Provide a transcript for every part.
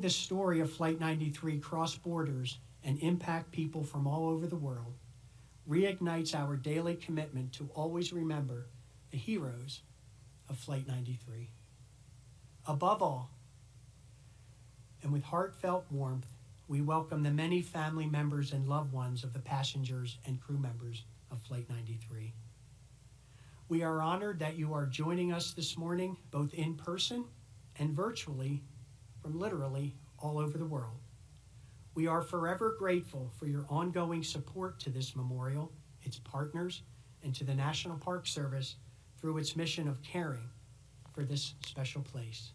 The story of Flight 93 cross borders and impact people from all over the world reignites our daily commitment to always remember the heroes of Flight 93. Above all, and with heartfelt warmth, we welcome the many family members and loved ones of the passengers and crew members of Flight 93. We are honored that you are joining us this morning, both in person and virtually, from literally all over the world. We are forever grateful for your ongoing support to this memorial, its partners, and to the National Park Service through its mission of caring for this special place.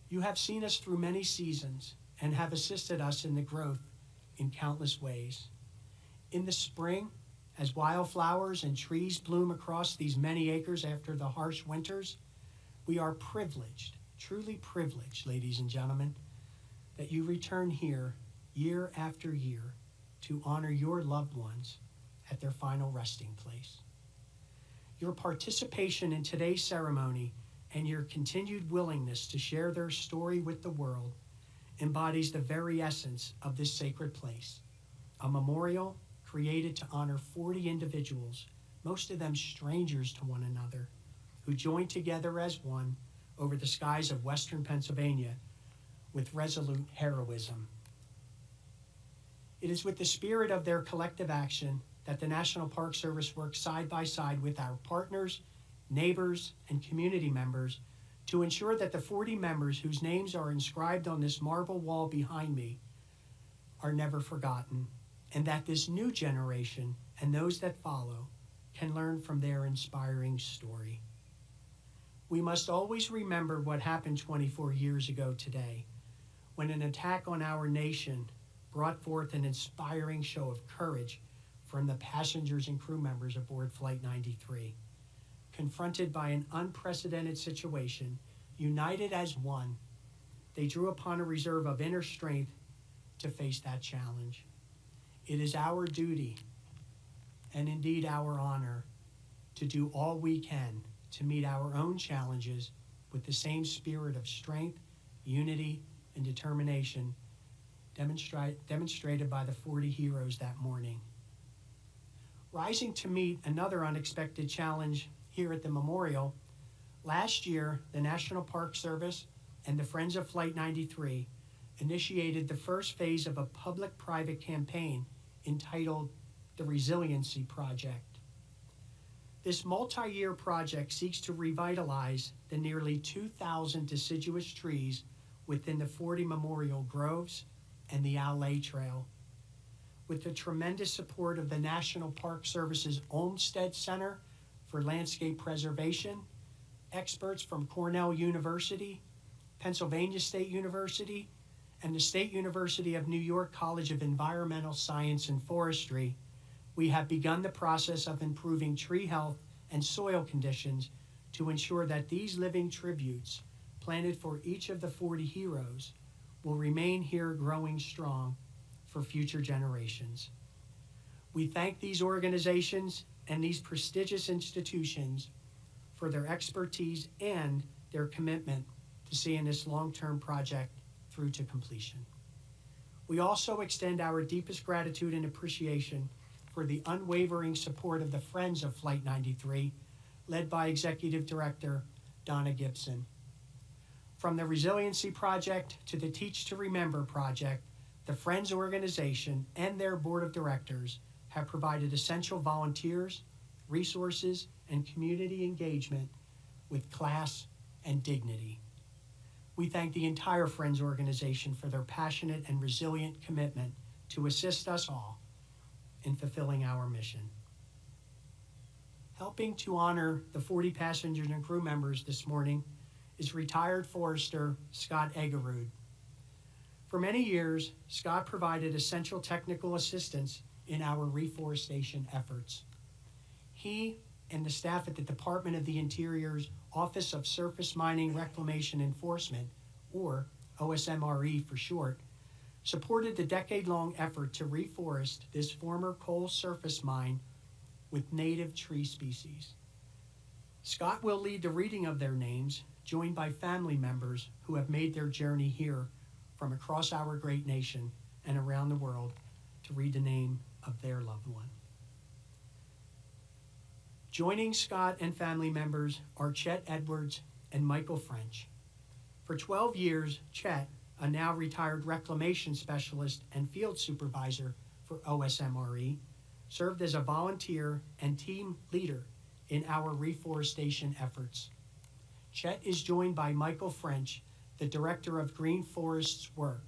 You have seen us through many seasons and have assisted us in the growth in countless ways. In the spring, as wildflowers and trees bloom across these many acres after the harsh winters, we are privileged, truly privileged, ladies and gentlemen, that you return here year after year to honor your loved ones at their final resting place. Your participation in today's ceremony and your continued willingness to share their story with the world embodies the very essence of this sacred place, a memorial created to honor 40 individuals, most of them strangers to one another, who joined together as one over the skies of western Pennsylvania with resolute heroism. It is with the spirit of their collective action that the National Park Service works side by side with our partners, neighbors, and community members to ensure that the 40 members whose names are inscribed on this marble wall behind me are never forgotten, and that this new generation and those that follow can learn from their inspiring story. We must always remember what happened 24 years ago today, when an attack on our nation brought forth an inspiring show of courage from the passengers and crew members aboard Flight 93. Confronted by an unprecedented situation, united as one, they drew upon a reserve of inner strength to face that challenge. It is our duty, and indeed our honor, to do all we can to meet our own challenges with the same spirit of strength, unity, and determination demonstrated by the 40 heroes that morning. Rising to meet another unexpected challenge here at the memorial, last year the National Park Service and the Friends of Flight 93 initiated the first phase of a public-private campaign entitled the Resiliency Project. This multi-year project seeks to revitalize the nearly 2,000 deciduous trees within the 40 memorial groves and the Alley Trail. With the tremendous support of the National Park Service's Olmsted Center for Landscape Preservation, experts from Cornell University, Pennsylvania State University, and the State University of New York College of Environmental Science and Forestry, we have begun the process of improving tree health and soil conditions to ensure that these living tributes planted for each of the 40 heroes will remain here growing strong for future generations. We thank these organizations and these prestigious institutions for their expertise and their commitment to seeing this long-term project through to completion. We also extend our deepest gratitude and appreciation for the unwavering support of the Friends of Flight 93, led by Executive Director Donna Gibson. From the Resiliency Project to the Teach to Remember Project, the Friends organization and their board of directors have provided essential volunteers, resources, and community engagement with class and dignity. We thank the entire Friends organization for their passionate and resilient commitment to assist us all in fulfilling our mission. Helping to honor the 40 passengers and crew members this morning is retired forester Scott Eggerud. For many years, Scott provided essential technical assistance in our reforestation efforts. He and the staff at the Department of the Interior's Office of Surface Mining Reclamation Enforcement, or OSMRE for short, supported the decade-long effort to reforest this former coal surface mine with native tree species. Scott will lead the reading of their names joined by family members who have made their journey here from across our great nation and around the world to read the name of their loved one. Joining Scott and family members are Chet Edwards and Michael French. For 12 years, Chet, a now retired reclamation specialist and field supervisor for OSMRE, served as a volunteer and team leader in our reforestation efforts. Chet is joined by Michael French, the director of Green Forests Work,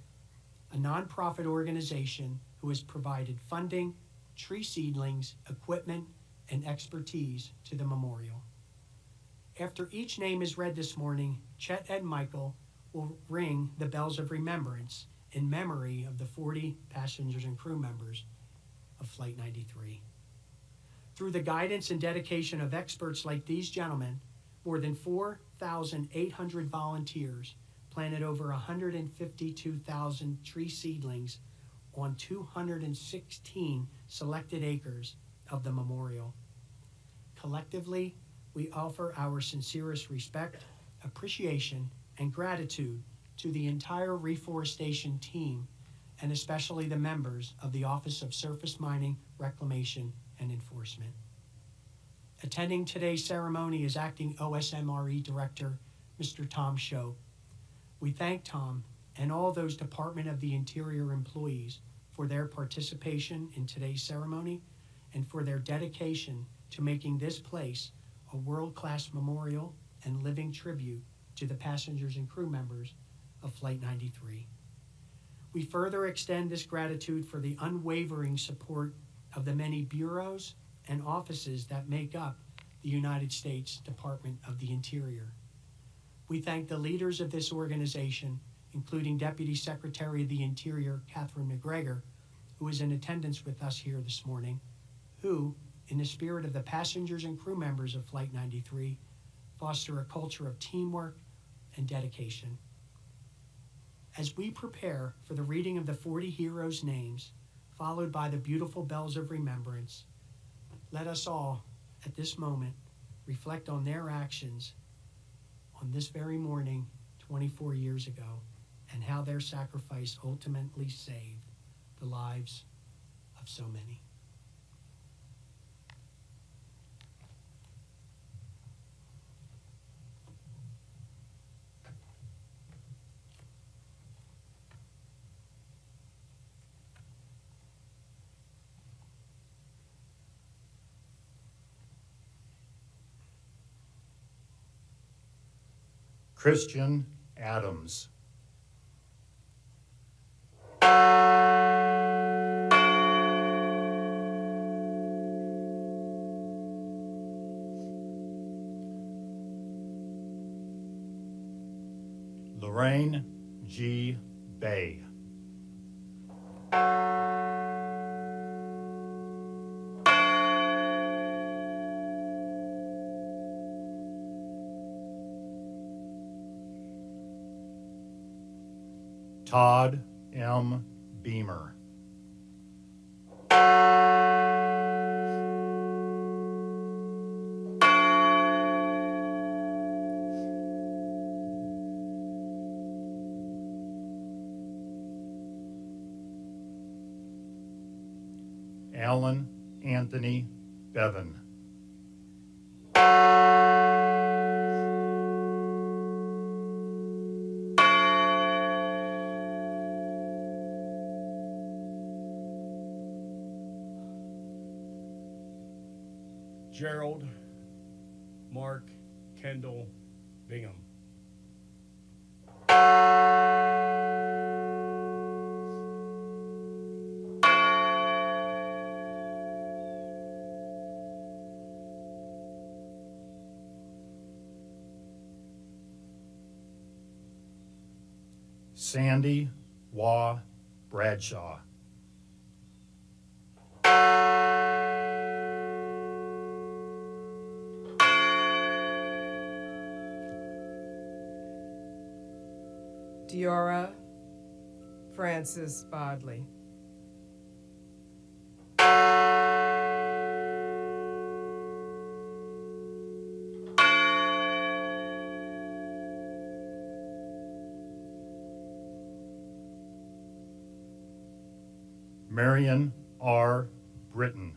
a nonprofit organization who has provided funding, tree seedlings, equipment, and expertise to the memorial. After each name is read this morning, Chet and Michael will ring the bells of remembrance in memory of the 40 passengers and crew members of Flight 93. Through the guidance and dedication of experts like these gentlemen, more than 4,800 volunteers planted over 152,000 tree seedlings on 216 selected acres of the memorial. Collectively, we offer our sincerest respect, appreciation, and gratitude to the entire reforestation team, and especially the members of the Office of Surface Mining, Reclamation, and Enforcement. Attending today's ceremony is Acting OSMRE Director, Mr. Tom Show. We thank Tom and all those Department of the Interior employees for their participation in today's ceremony and for their dedication to making this place a world-class memorial and living tribute to the passengers and crew members of Flight 93. We further extend this gratitude for the unwavering support of the many bureaus and offices that make up the United States Department of the Interior. We thank the leaders of this organization, including Deputy Secretary of the Interior, Catherine McGregor, who is in attendance with us here this morning, who, in the spirit of the passengers and crew members of Flight 93, foster a culture of teamwork and dedication. As we prepare for the reading of the 40 heroes' names, followed by the beautiful bells of remembrance, let us all, at this moment, reflect on their actions on this very morning 24 years ago and how their sacrifice ultimately saved the lives of so many. Christian Adams. Lorraine G. Bay. Todd M. Beamer. Alan Anthony Bevan. Gerald Mark Kendall Bingham. Sandy Waugh Bradshaw. Diora Francis Bodley. Marion R. Britton.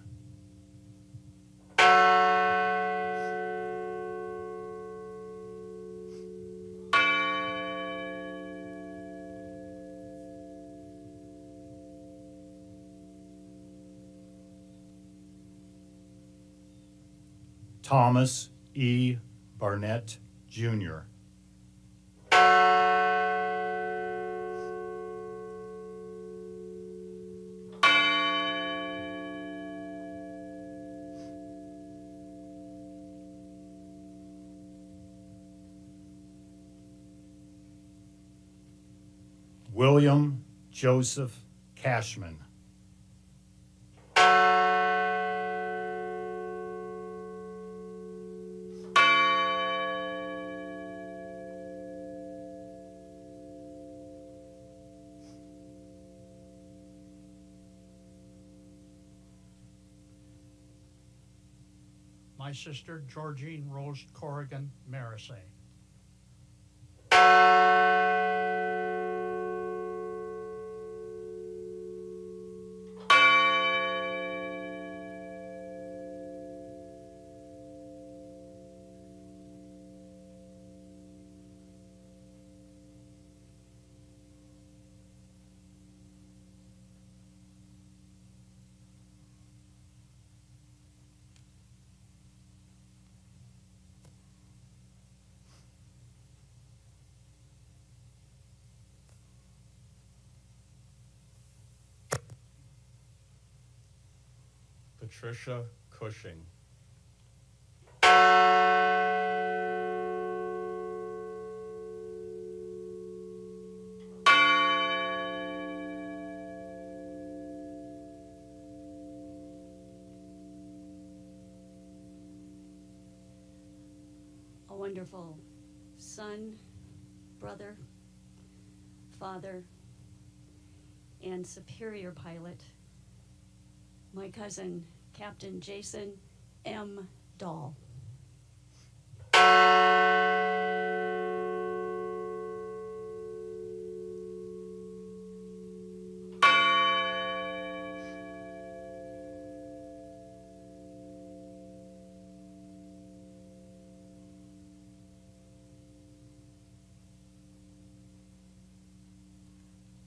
Thomas E. Barnett, Jr. William Joseph Cashman. My sister, Georgine Rose Corrigan Marisay. Patricia Cushing. A wonderful son, brother, father, and superior pilot, my cousin, Captain Jason M. Dahl.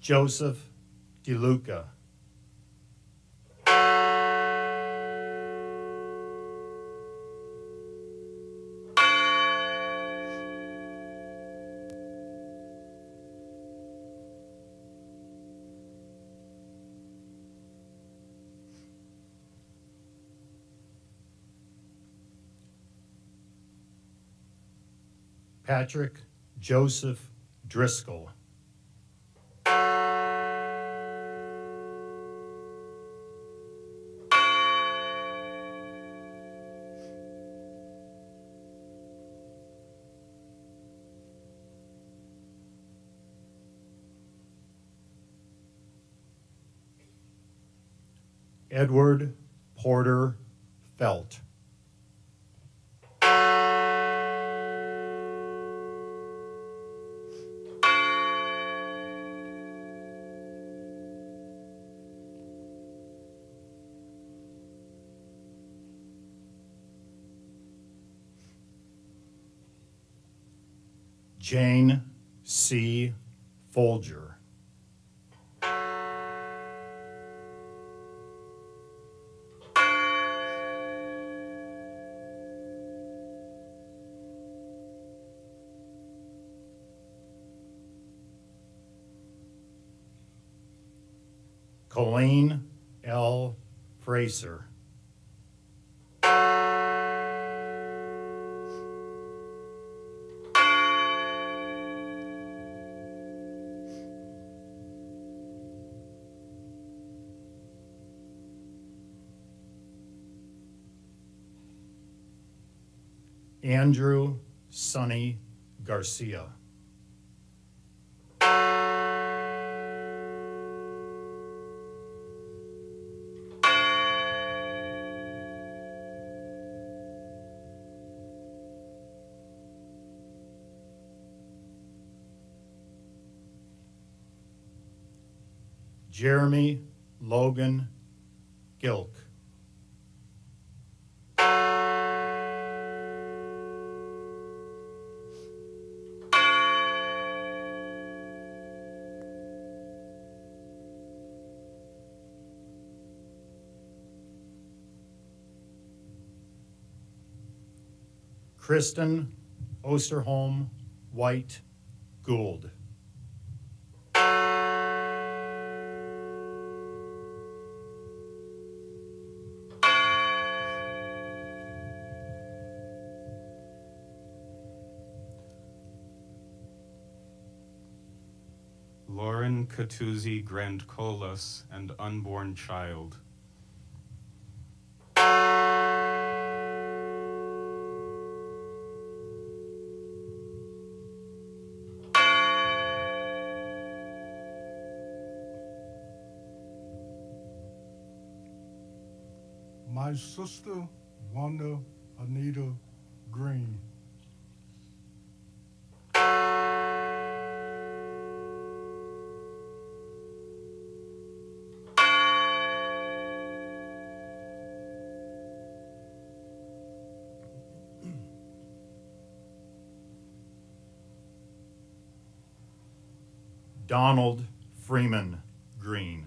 Joseph DeLuca. Patrick Joseph Driscoll. Edward Porter Felt. Jane C. Folger. Colleen L. Fraser. Andrew Sonny Garcia. Jeremy Logan Gilk. Kristen Osterholm White Gould. Lauren Catuzzi Grandcolas and unborn child. My sister, Wanda Anita Green. Donald Freeman Green.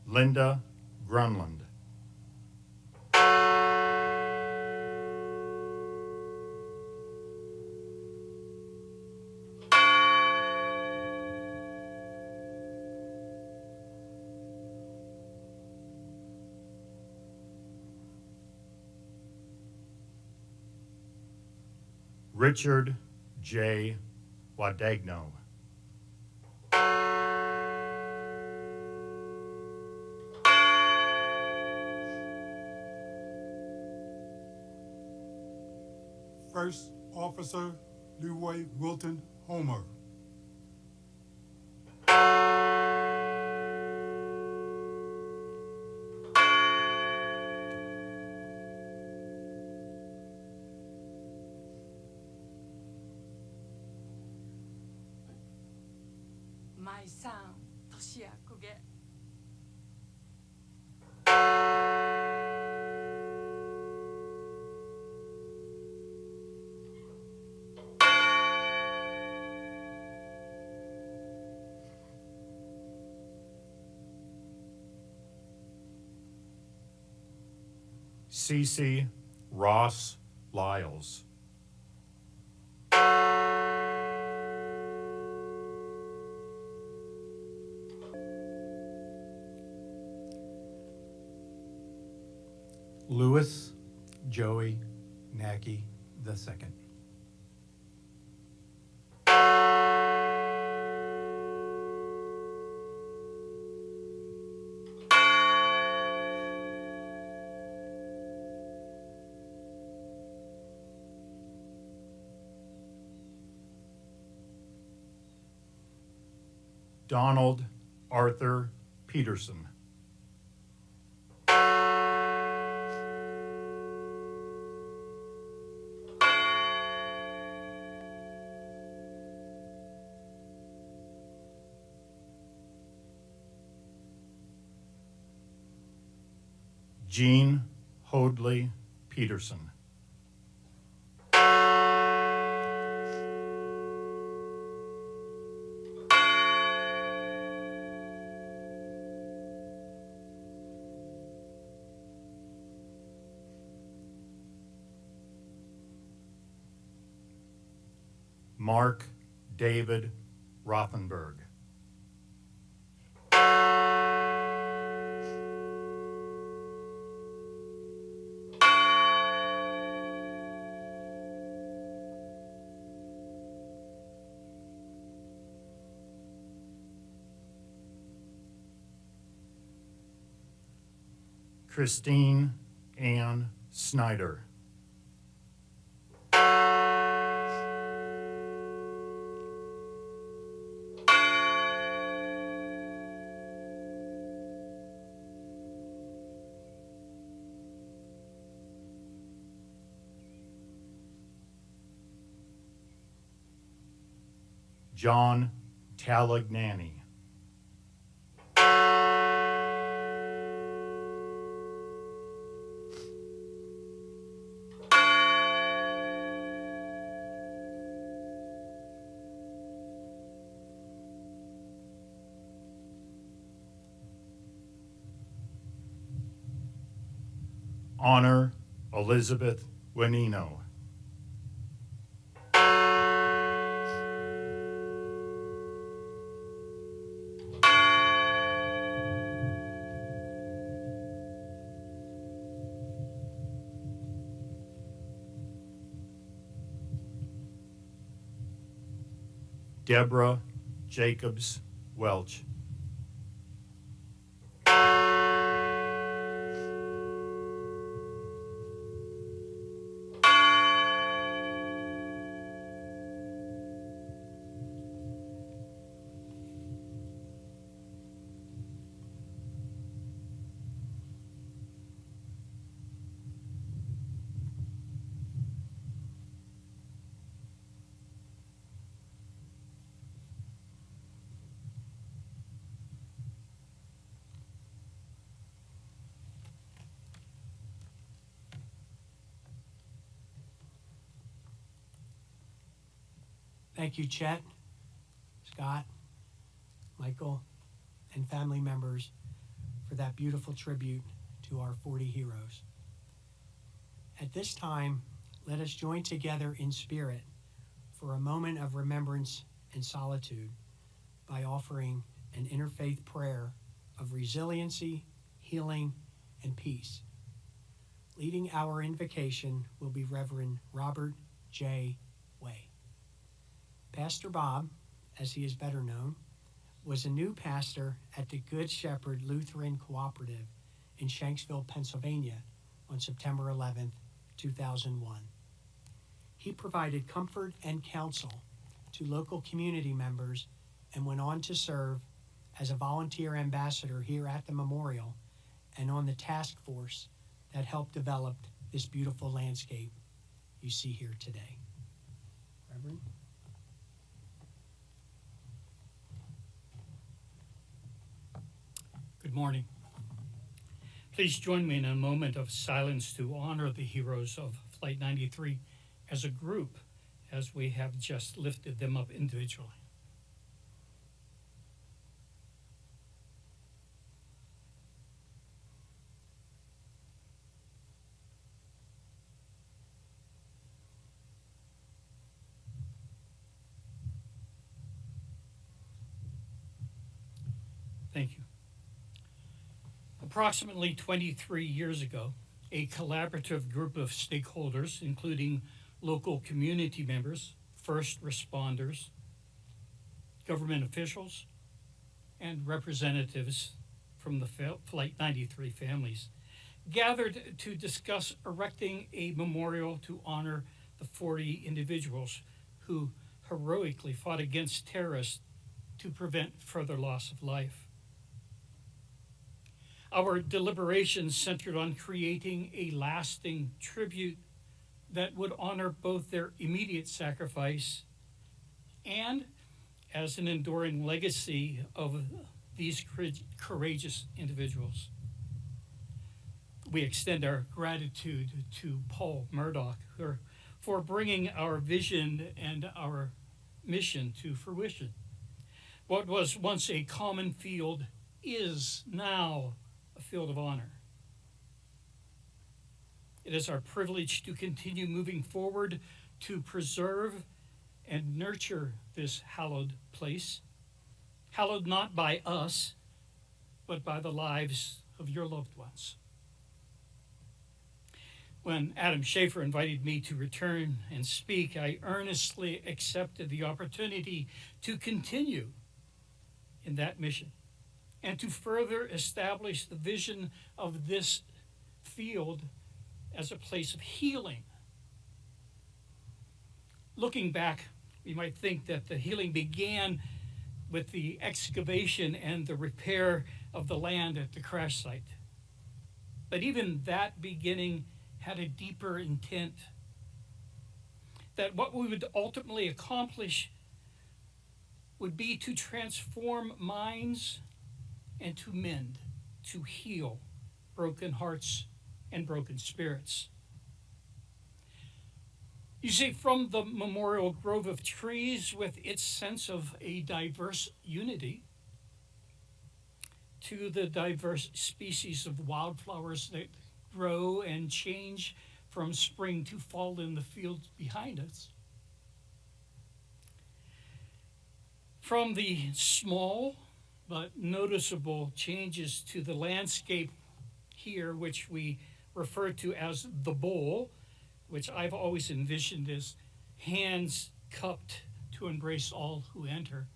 Linda Grunland. Richard J. Wadagno. First Officer Leroy Wilton Homer. My son, Toshia Kuge. Cece Ross Lyles. Louis Joey Nacky II. Donald Arthur Peterson. Jean Hoadley Peterson. Mark David Rothenberg. Christine Ann Snyder. John Talagnani. Honor Elizabeth Wenino. Deborah Jacobs Welch. Thank you, Chet, Scott, Michael, and family members for that beautiful tribute to our 40 heroes. At this time, let us join together in spirit for a moment of remembrance and solitude by offering an interfaith prayer of resiliency, healing, and peace. Leading our invocation will be Reverend Robert J. Way. Pastor Bob, as he is better known, was a new pastor at the Good Shepherd Lutheran Cooperative in Shanksville, Pennsylvania on September 11, 2001. He provided comfort and counsel to local community members and went on to serve as a volunteer ambassador here at the memorial and on the task force that helped develop this beautiful landscape you see here today. Reverend? Good morning. Please join me in a moment of silence to honor the heroes of Flight 93 as a group, as we have just lifted them up individually. Thank you. Approximately 23 years ago, a collaborative group of stakeholders, including local community members, first responders, government officials, and representatives from the Flight 93 families, gathered to discuss erecting a memorial to honor the 40 individuals who heroically fought against terrorists to prevent further loss of life. Our deliberations centered on creating a lasting tribute that would honor both their immediate sacrifice and as an enduring legacy of these courageous individuals. We extend our gratitude to Paul Murdoch for bringing our vision and our mission to fruition. What was once a common field is now a field of honor. It is our privilege to continue moving forward to preserve and nurture this hallowed place, hallowed not by us, but by the lives of your loved ones. When Adam Schaefer invited me to return and speak, I earnestly accepted the opportunity to continue in that mission and to further establish the vision of this field as a place of healing. Looking back, we might think that the healing began with the excavation and the repair of the land at the crash site. But even that beginning had a deeper intent, that what we would ultimately accomplish would be to transform minds and to mend, to heal broken hearts and broken spirits. You see, from the memorial grove of trees with its sense of a diverse unity to the diverse species of wildflowers that grow and change from spring to fall in the fields behind us, from the small but noticeable changes to the landscape here, which we refer to as the bowl, which I've always envisioned as hands cupped to embrace all who enter,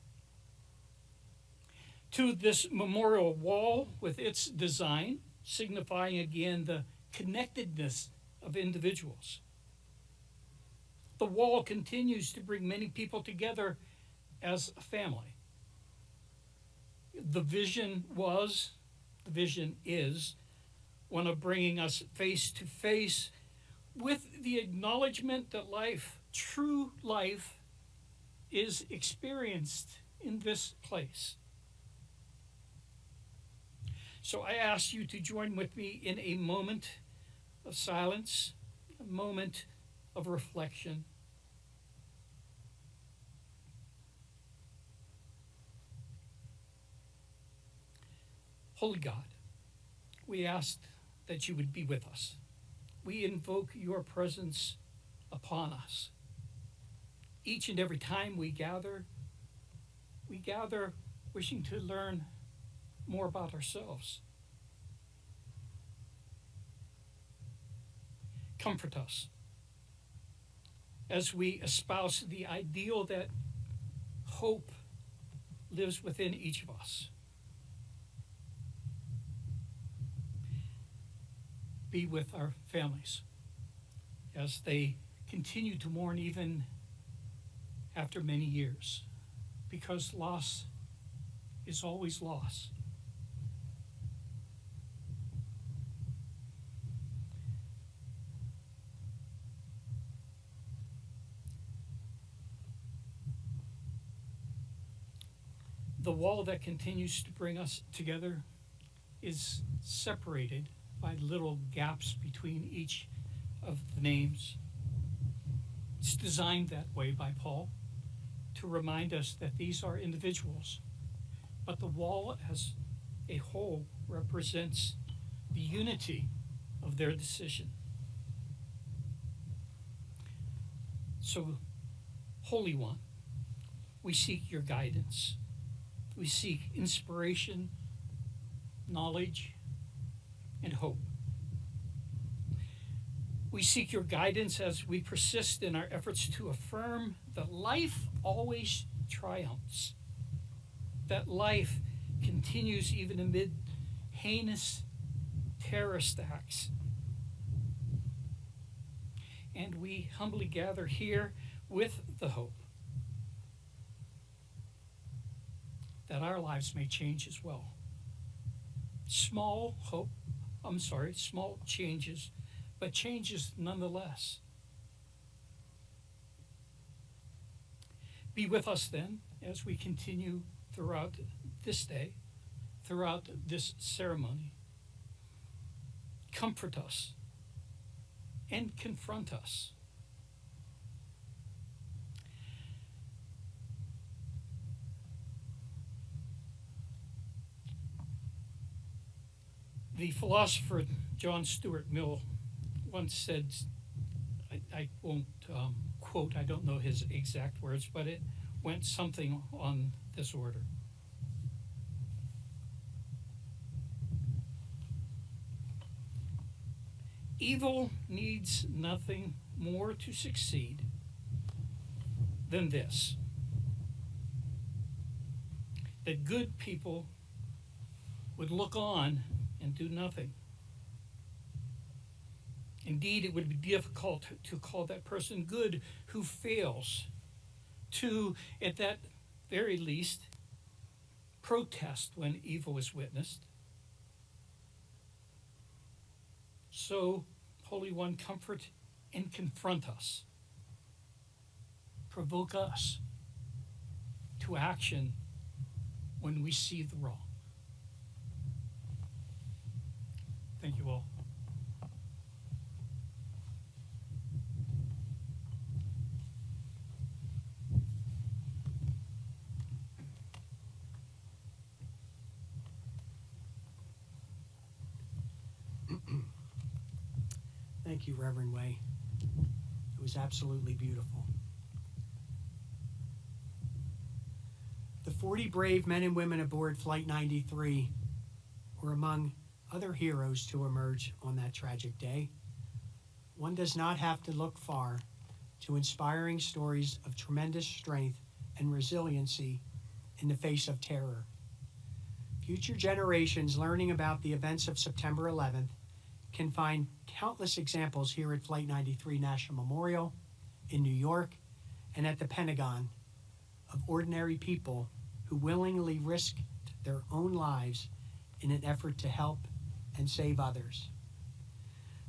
to this memorial wall with its design, signifying again the connectedness of individuals. The wall continues to bring many people together as a family. The vision is one of bringing us face to face with the acknowledgement that life, true life, is experienced in this place. So I ask you to join with me in a moment of silence, a moment of reflection. Holy God, we ask that you would be with us. We invoke your presence upon us. Each and every time we gather wishing to learn more about ourselves. Comfort us as we espouse the ideal that hope lives within each of us. Be with our families as they continue to mourn even after many years, because loss is always loss. The wall that continues to bring us together is separated by little gaps between each of the names. It's designed that way by Paul to remind us that these are individuals, but the wall as a whole represents the unity of their decision. So, Holy One, we seek your guidance. We seek inspiration, knowledge, and hope. We seek your guidance as we persist in our efforts to affirm that life always triumphs, that life continues even amid heinous terrorist acts. And we humbly gather here with the hope that our lives may change as well. Small changes, but changes nonetheless. Be with us then as we continue throughout this day, throughout this ceremony. Comfort us and confront us. The philosopher John Stuart Mill once said, I won't quote, I don't know his exact words, but it went something on this order. Evil needs nothing more to succeed than this: that good people would look on and do nothing. Indeed, it would be difficult to call that person good who fails to, at that very least, protest when evil is witnessed. So, Holy One, comfort and confront us. Provoke us to to action when we see the wrong. Thank you all. Thank you, Reverend Way. It was absolutely beautiful. The 40 brave men and women aboard Flight 93 were among other heroes to emerge on that tragic day. One does not have to look far to inspiring stories of tremendous strength and resiliency in the face of terror. Future generations learning about the events of September 11th can find countless examples here at Flight 93 National Memorial, in New York, and at the Pentagon of ordinary people who willingly risked their own lives in an effort to help and save others.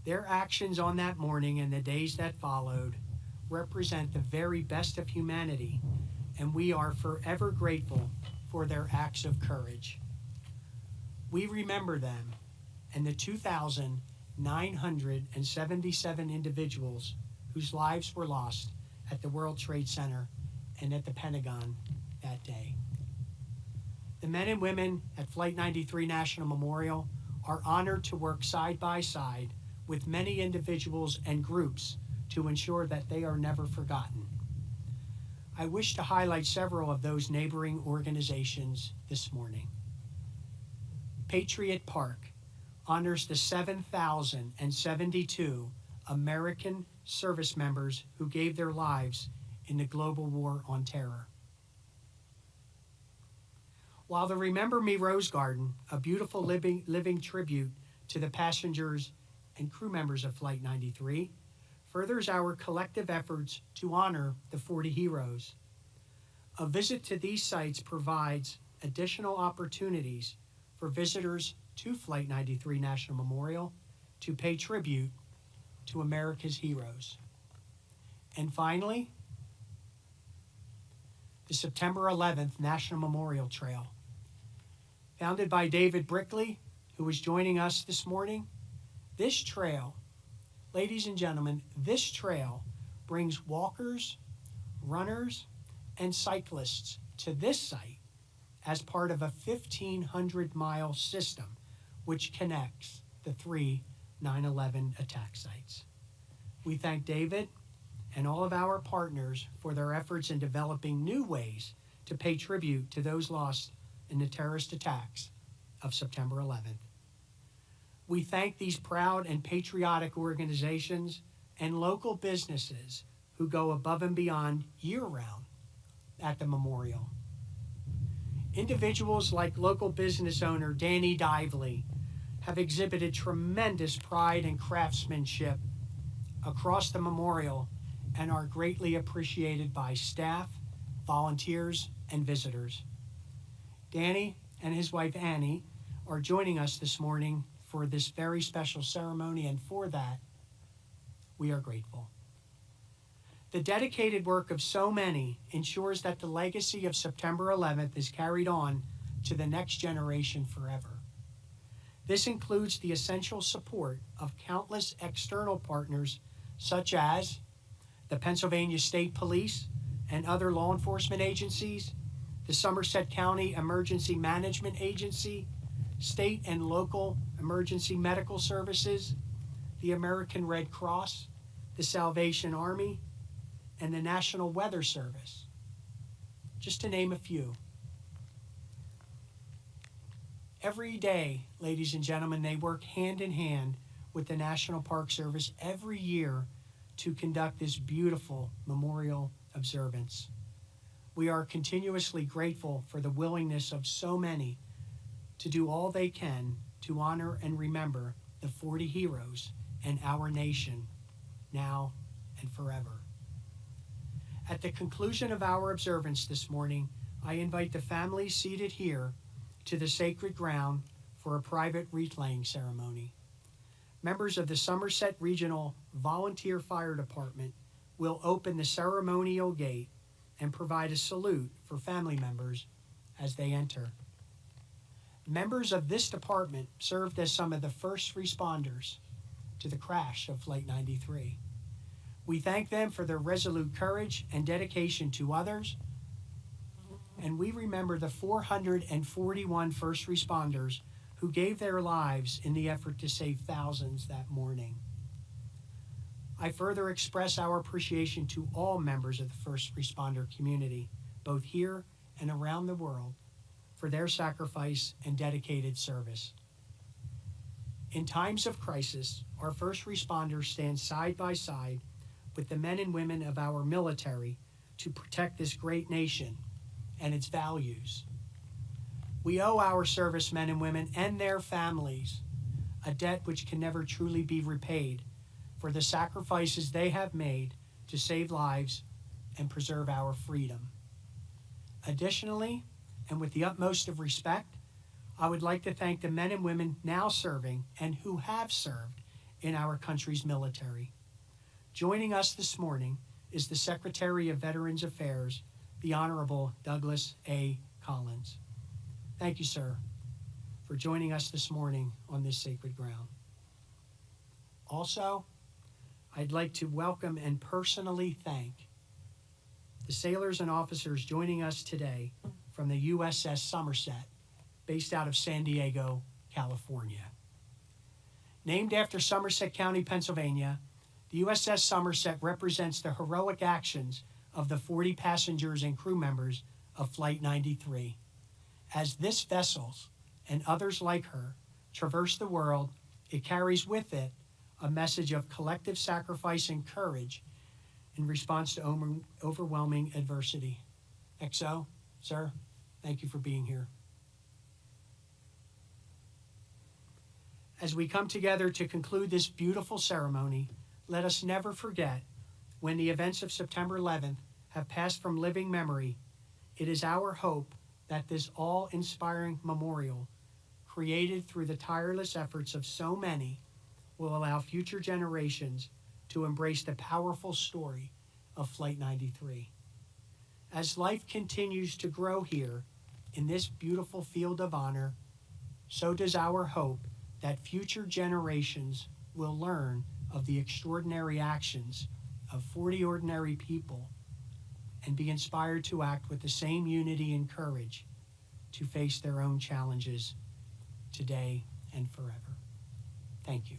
Their actions on that morning and the days that followed represent the very best of humanity, and we are forever grateful for their acts of courage. We remember them and the 2,977 individuals whose lives were lost at the World Trade Center and at the Pentagon that day. The men and women at Flight 93 National Memorial are honored to work side by side with many individuals and groups to ensure that they are never forgotten. I wish to highlight several of those neighboring organizations this morning. Patriot Park honors the 7,072 American service members who gave their lives in the global war on terror. While the Remember Me Rose Garden, a beautiful living tribute to the passengers and crew members of Flight 93, furthers our collective efforts to honor the 40 heroes. A visit to these sites provides additional opportunities for visitors to Flight 93 National Memorial to pay tribute to America's heroes. And finally, the September 11th National Memorial Trail. Founded by David Brickley, who is joining us this morning, this trail, ladies and gentlemen, this trail brings walkers, runners, and cyclists to this site as part of a 1,500-mile system which connects the three 9/11 attack sites. We thank David and all of our partners for their efforts in developing new ways to pay tribute to those lost in the terrorist attacks of September 11th. We thank these proud and patriotic organizations and local businesses who go above and beyond year-round at the memorial. Individuals like local business owner Danny Dively have exhibited tremendous pride and craftsmanship across the memorial and are greatly appreciated by staff, volunteers, and visitors. Danny and his wife Annie are joining us this morning for this very special ceremony, and for that, we are grateful. The dedicated work of so many ensures that the legacy of September 11th is carried on to the next generation forever. This includes the essential support of countless external partners such as the Pennsylvania State Police and other law enforcement agencies, the Somerset County Emergency Management Agency, state and local emergency medical services, the American Red Cross, the Salvation Army, and the National Weather Service, just to name a few. Every day, ladies and gentlemen, they work hand in hand with the National Park Service every year to conduct this beautiful memorial observance. We are continuously grateful for the willingness of so many to do all they can to honor and remember the 40 heroes and our nation now and forever. At the conclusion of our observance this morning, I invite the families seated here to the sacred ground for a private wreath-laying ceremony. Members of the Somerset Regional Volunteer Fire Department will open the ceremonial gate and provide a salute for family members as they enter. Members of this department served as some of the first responders to the crash of Flight 93. We thank them for their resolute courage and dedication to others, and we remember the 441 first responders who gave their lives in the effort to save thousands that morning. I further express our appreciation to all members of the first responder community, both here and around the world, for their sacrifice and dedicated service. In times of crisis, our first responders stand side by side with the men and women of our military to protect this great nation and its values. We owe our servicemen and women and their families a debt which can never truly be repaid for the sacrifices they have made to save lives and preserve our freedom. Additionally, and with the utmost of respect, I would like to thank the men and women now serving and who have served in our country's military. Joining us this morning is the Secretary of Veterans Affairs, the Honorable Douglas A. Collins. Thank you, sir, for joining us this morning on this sacred ground. Also, I'd like to welcome and personally thank the sailors and officers joining us today from the USS Somerset, based out of San Diego, California. Named after Somerset County, Pennsylvania, the USS Somerset represents the heroic actions of the 40 passengers and crew members of Flight 93. As this vessel and others like her traverse the world, it carries with it a message of collective sacrifice and courage in response to overwhelming adversity. XO, sir, thank you for being here. As we come together to conclude this beautiful ceremony, let us never forget, when the events of September 11th have passed from living memory, it is our hope that this awe-inspiring memorial, created through the tireless efforts of so many, will allow future generations to embrace the powerful story of Flight 93. As life continues to grow here in this beautiful field of honor, so does our hope that future generations will learn of the extraordinary actions of 40 ordinary people and be inspired to act with the same unity and courage to face their own challenges today and forever. Thank you.